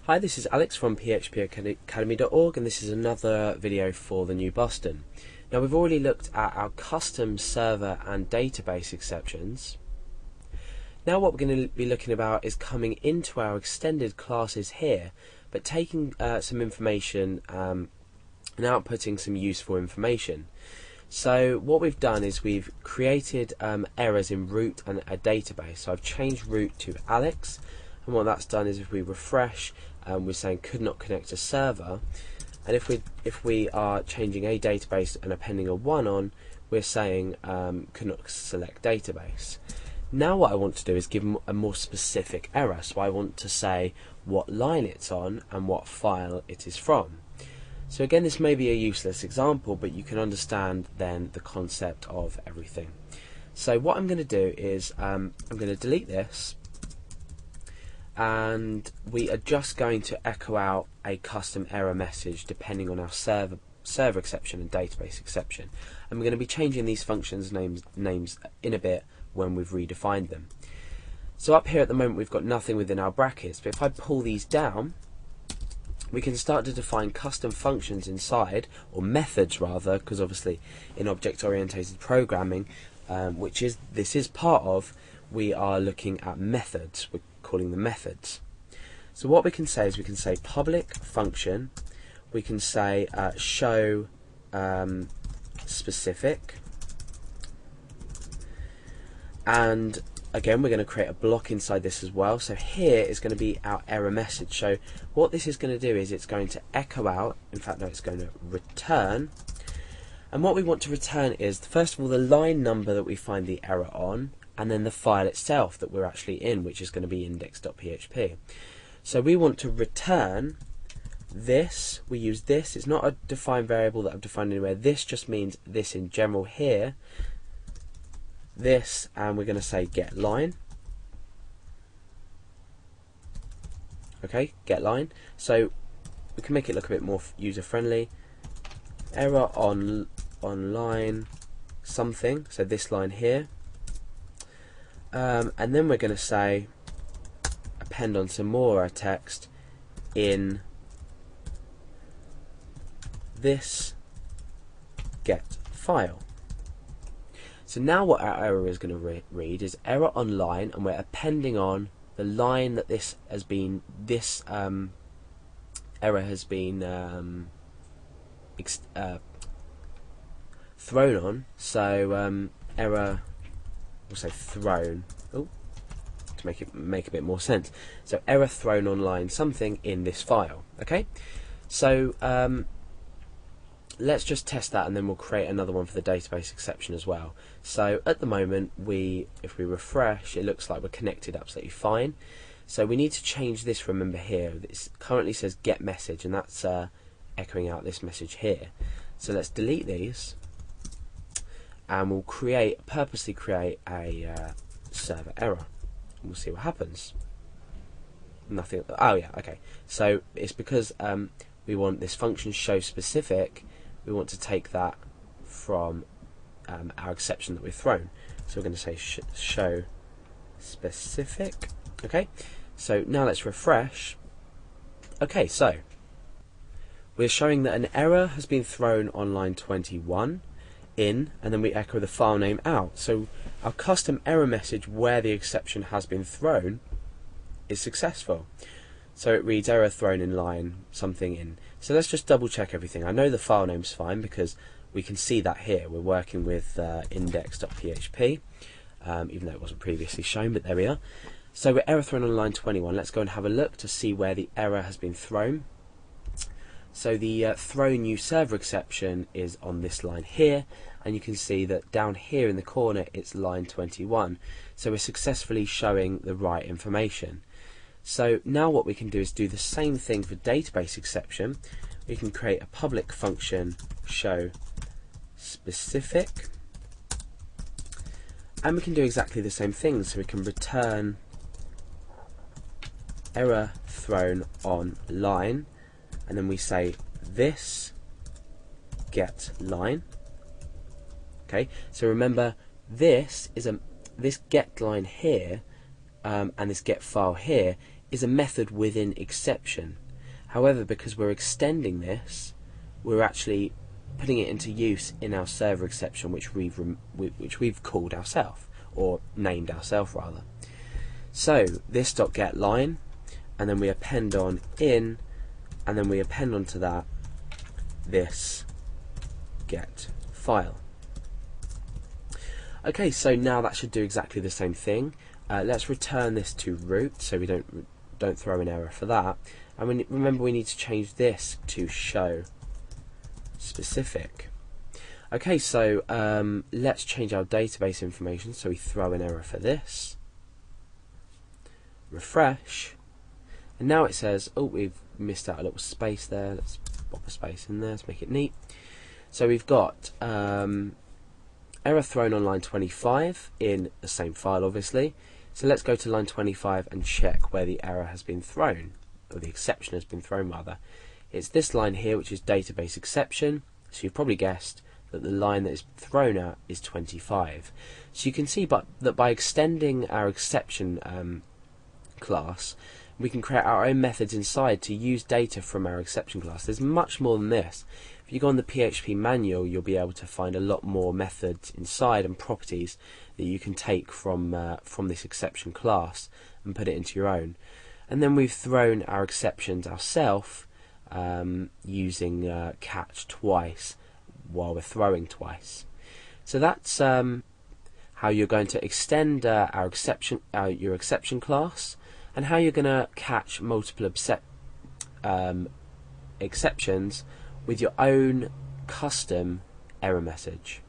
Hi, this is Alex from phpacademy.org, and this is another video for the new Boston. Now, we've already looked at our custom server and database exceptions. Now what we're going to be looking about is coming into our extended classes here, but taking some information and outputting some useful information. So what we've done is we've created errors in root and a database. So I've changed root to Alex, and what that's done is if we refresh, we're saying could not connect to server, and if we are changing a database and appending a 1 on, we're saying could not select database. Now what I want to do is give a more specific error, so I want to say what line it's on and what file it is from. So again, this may be a useless example, but you can understand then the concept of everything. So what I'm going to do is I'm going to delete this, and we are just going to echo out a custom error message depending on our server exception and database exception. And we're going to be changing these functions names in a bit when we've redefined them. So up here at the moment we've got nothing within our brackets, but if I pull these down, we can start to define custom functions inside, or methods rather, because obviously in object-oriented programming, which this is part of, we are looking at methods. We're calling them methods. So what we can say is we can say public function, we can say show specific, and again we're going to create a block inside this as well. So here is going to be our error message. So what this is going to do is it's going to echo out, in fact no, it's going to return, and what we want to return is first of all the line number that we find the error on, and then the file itself that we're actually in, which is going to be index.php. So we want to return this. We use this, it's not a defined variable that I've defined anywhere, this just means this in general here, this, and we're going to say get line. Okay, get line. So we can make it look a bit more user friendly. Error on line something, so this line here, and then we're going to say append on some more text in this get file. So now what our error is going to read is error on line, and we're appending on the line that this error has been thrown on. So error, we'll say thrown. Oh, to make a bit more sense. So error thrown on line something in this file. Okay, so let's just test that, and then we'll create another one for the database exception as well. So at the moment, if we refresh, it looks like we're connected absolutely fine. So we need to change this, remember here, this currently says get message, and that's echoing out this message here. So let's delete these, and we'll purposely create a server error. We'll see what happens. Nothing, oh yeah, okay. So it's because we want this function show specific, we want to take that from our exception that we've thrown. So we're going to say show specific. Okay, so now let's refresh. Okay, so we're showing that an error has been thrown on line 21 in, and then we echo the file name out. So our custom error message where the exception has been thrown is successful. So it reads error thrown in line something in. So let's just double check everything. I know the file name's fine because we can see that here. We're working with index.php, even though it wasn't previously shown, but there we are. So we're error thrown on line 21. Let's go and have a look to see where the error has been thrown. So the throw new server exception is on this line here, and you can see that down here in the corner it's line 21. So we're successfully showing the right information. So now what we can do is do the same thing for database exception. We can create a public function show specific, and we can do exactly the same thing. So we can return error thrown on line, and then we say this get line. Okay, so remember this is this get line here and this get file here is a method within exception. However, because we're extending this, we're actually putting it into use in our server exception, which we've called ourselves, or named ourselves rather. So this .get line, and then we append on in, and then we append onto that this get file. Okay, so now that should do exactly the same thing. Let's return this to root, so we don't throw an error for that. And remember, we need to change this to show specific. Okay, so let's change our database information, so we throw an error for this. Refresh, and now it says, oh, we've missed out a little space there. Let's pop a space in there to make it neat. So we've got error thrown on line 25 in the same file, obviously. So let's go to line 25 and check where the error has been thrown, or the exception has been thrown rather. It's this line here, which is database exception. So you've probably guessed that the line that is thrown at is 25. So you can see that by extending our exception class, we can create our own methods inside to use data from our exception class. There's much more than this. If you go on the PHP manual, you'll be able to find a lot more methods inside and properties that you can take from this exception class and put it into your own. And then we've thrown our exceptions ourselves using catch twice while we're throwing twice. So that's how you're going to extend your exception class, and how you're going to catch multiple exceptions with your own custom error message.